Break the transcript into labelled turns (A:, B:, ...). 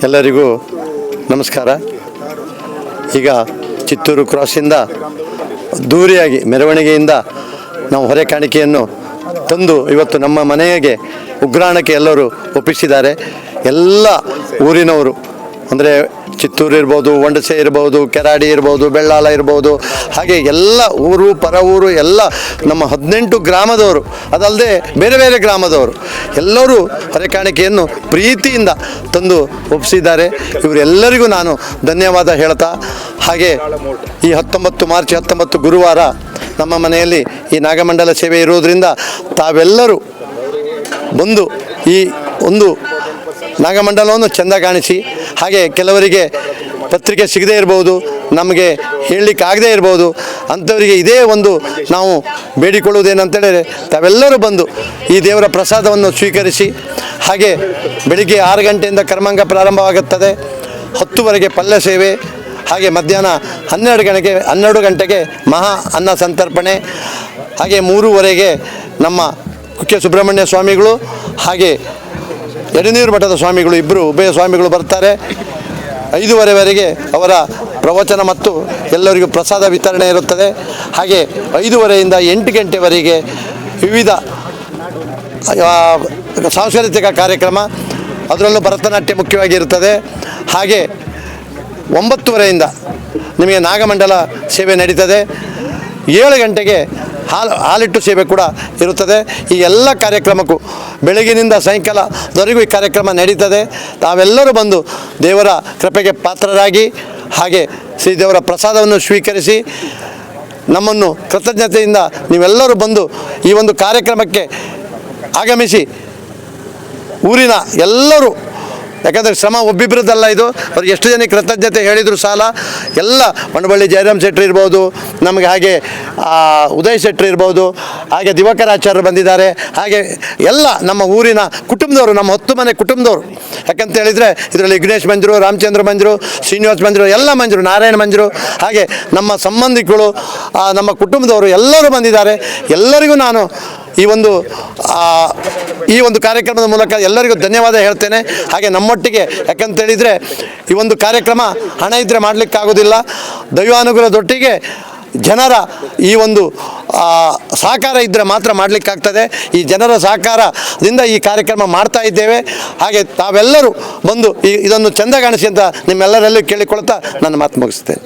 A: ಎಲ್ಲರಿಗೂ ನಮಸ್ಕಾರ. ಈಗ ಚಿತ್ತೂರು ಕ್ರಾಸಿಂದ ದೂರಿಯಾಗಿ ಮೆರವಣಿಗೆಯಿಂದ ನಾವು ಹೊರೆ ಕಾಣಿಕೆಯನ್ನು ತಂದು ಇವತ್ತು ನಮ್ಮ ಮನೆಗೆ ಉಗ್ರಾಣಕ್ಕೆ ಎಲ್ಲರೂ ಒಪ್ಪಿಸಿದ್ದಾರೆ. ಎಲ್ಲ ಊರಿನವರು ಅಂದರೆ ಚಿತ್ತೂರು ಇರ್ಬೋದು, ಒಂಡಸೆ ಇರ್ಬೋದು, ಕೆರಾಡಿ ಇರ್ಬೋದು, ಬೆಳ್ಳಾಲ ಇರ್ಬೋದು, ಹಾಗೆ ಎಲ್ಲ ಊರು ಪರ ಊರು ಎಲ್ಲ ನಮ್ಮ 18 ಗ್ರಾಮದವರು, ಅದಲ್ಲದೆ ಬೇರೆ ಬೇರೆ ಗ್ರಾಮದವರು ಎಲ್ಲರೂ ಹೊರೆ ಕಾಣಿಕೆಯನ್ನು ಪ್ರೀತಿಯಿಂದ ತಂದು ಒಪ್ಪಿಸಿದ್ದಾರೆ. ಇವರೆಲ್ಲರಿಗೂ ನಾನು ಧನ್ಯವಾದ ಹೇಳ್ತಾ, ಹಾಗೆ ಈ 19 ಮಾರ್ಚ್ 19 ಗುರುವಾರ ನಮ್ಮ ಮನೆಯಲ್ಲಿ ಈ ನಾಗಮಂಡಲ ಸೇವೆ ಇರುವುದರಿಂದ ತಾವೆಲ್ಲರೂ ಬಂದು ಈ ಒಂದು ನಾಗಮಂಡಲವನ್ನು ಚೆಂದ ಕಾಣಿಸಿ, ಹಾಗೆ ಕೆಲವರಿಗೆ ಪತ್ರಿಕೆ ಸಿಗದೇ ಇರ್ಬೋದು, ನಮಗೆ ಹೇಳಲಿಕ್ಕಾಗದೇ ಇರ್ಬೋದು, ಅಂಥವರಿಗೆ ಇದೇ ಒಂದು ನಾವು ಬೇಡಿಕೊಳ್ಳುವುದೇನಂತೇಳಿದರೆ ತಾವೆಲ್ಲರೂ ಬಂದು ಈ ದೇವರ ಪ್ರಸಾದವನ್ನು ಸ್ವೀಕರಿಸಿ, ಹಾಗೆ ಬೆಳಿಗ್ಗೆ 6 ಗಂಟೆಯಿಂದ ಕರ್ಮಾಂಗ ಪ್ರಾರಂಭವಾಗುತ್ತದೆ. 10ವರೆಗೆ ಪಲ್ಯ ಸೇವೆ, ಹಾಗೆ ಮಧ್ಯಾಹ್ನ 12 ಗಂಟೆಗೆ ಮಹಾ ಅನ್ನ ಸಂತರ್ಪಣೆ, ಹಾಗೆ 3ವರೆಗೆ ನಮ್ಮ ಕುಕ್ಕೆ ಸುಬ್ರಹ್ಮಣ್ಯ ಸ್ವಾಮಿಗಳು ಹಾಗೆ ಎಡನೀರು ಮಠದ ಸ್ವಾಮಿಗಳು ಇಬ್ಬರು ಉಭಯ ಸ್ವಾಮಿಗಳು ಬರ್ತಾರೆ. 5ವರೆವರೆಗೆ ಅವರ ಪ್ರವಚನ ಮತ್ತು ಎಲ್ಲರಿಗೂ ಪ್ರಸಾದ ವಿತರಣೆ ಇರುತ್ತದೆ. ಹಾಗೆ 5ವರೆಯಿಂದ 8 ಗಂಟೆವರೆಗೆ ವಿವಿಧ ಸಾಂಸ್ಕೃತಿಕ ಕಾರ್ಯಕ್ರಮ, ಅದರಲ್ಲೂ ಭರತನಾಟ್ಯ ಮುಖ್ಯವಾಗಿರುತ್ತದೆ. ಹಾಗೆ 9ವರೆಯಿಂದ ನಿಮಗೆ ನಾಗಮಂಡಲ ಸೇವೆ ನಡೀತದೆ. 7 ಗಂಟೆಗೆ ಹಾಲಿಟ್ಟು ಸೇವೆ ಕೂಡ ಇರುತ್ತದೆ. ಈ ಎಲ್ಲ ಕಾರ್ಯಕ್ರಮಕ್ಕೂ ಬೆಳಗಿನಿಂದ ಸಾಯಂಕಾಲದವರೆಗೂ ಈ ಕಾರ್ಯಕ್ರಮ ನಡೀತದೆ. ತಾವೆಲ್ಲರೂ ಬಂದು ದೇವರ ಕೃಪೆಗೆ ಪಾತ್ರರಾಗಿ, ಹಾಗೆ ಶ್ರೀದೇವರ ಪ್ರಸಾದವನ್ನು ಸ್ವೀಕರಿಸಿ, ನಮ್ಮನ್ನು ಕೃತಜ್ಞತೆಯಿಂದ ನೀವೆಲ್ಲರೂ ಬಂದು ಈ ಒಂದು ಕಾರ್ಯಕ್ರಮಕ್ಕೆ ಆಗಮಿಸಿ ಊರಿನ ಎಲ್ಲರೂ, ಯಾಕಂದರೆ ಶ್ರಮ ಒಬ್ಬಿಬ್ಬರದ್ದಲ್ಲ ಇದು, ಅವ್ರಿಗೆ ಎಷ್ಟು ಜನ ಕೃತಜ್ಞತೆ ಹೇಳಿದರು ಸಾಲ. ಎಲ್ಲ ಮಣಬಳ್ಳಿ ಜಯರಾಮ್ ಶೆಟ್ಟಿ ಇರ್ಬೋದು, ನಮಗೆ ಹಾಗೆ ಉದಯ್ ಶೆಟ್ಟಿ ಇರ್ಬೋದು, ಹಾಗೆ ದಿವಾಕರಾಚಾರ್ಯರು ಬಂದಿದ್ದಾರೆ, ಹಾಗೆ ಎಲ್ಲ ನಮ್ಮ ಊರಿನ ಕುಟುಂಬದವರು, ನಮ್ಮ 10 ಮನೆ ಕುಟುಂಬದವರು. ಯಾಕಂತ ಹೇಳಿದರೆ ಇದರಲ್ಲಿ ವಿಘ್ನೇಶ್ ಮಂಜರು, ರಾಮಚಂದ್ರ ಮಂಜರು, ಶ್ರೀನಿವಾಸ್ ಮಂಜರು, ಎಲ್ಲ ಮಂಜರು, ನಾರಾಯಣ ಮಂಜರು, ಹಾಗೆ ನಮ್ಮ ಸಂಬಂಧಿಕರು, ನಮ್ಮ ಕುಟುಂಬದವರು ಎಲ್ಲರೂ ಬಂದಿದ್ದಾರೆ. ಎಲ್ಲರಿಗೂ ನಾನು ಈ ಒಂದು ಕಾರ್ಯಕ್ರಮದ ಮೂಲಕ ಎಲ್ಲರಿಗೂ ಧನ್ಯವಾದ ಹೇಳ್ತೇನೆ. ಹಾಗೆ ನಮ್ಮೊಟ್ಟಿಗೆ, ಯಾಕಂತೇಳಿದರೆ ಈ ಒಂದು ಕಾರ್ಯಕ್ರಮ ಹಣ ಇದ್ದರೆ ಮಾಡಲಿಕ್ಕಾಗೋದಿಲ್ಲ, ದೈವಾನುಗ್ರಹದೊಟ್ಟಿಗೆ ಜನರ ಈ ಒಂದು ಸಹಕಾರ ಇದ್ದರೆ ಮಾತ್ರ ಮಾಡಲಿಕ್ಕಾಗ್ತದೆ. ಈ ಜನರ ಸಹಕಾರದಿಂದ ಈ ಕಾರ್ಯಕ್ರಮ ಮಾಡ್ತಾ ಇದ್ದೇವೆ. ಹಾಗೆ ತಾವೆಲ್ಲರೂ ಬಂದು ಇದನ್ನು ಚೆಂದ ಕಾಣಿಸಿ ಅಂತ ನಿಮ್ಮೆಲ್ಲರಲ್ಲೂ ಕೇಳಿಕೊಳ್ತಾ ನನ್ನ ಮಾತು ಮುಗಿಸ್ತೇನೆ.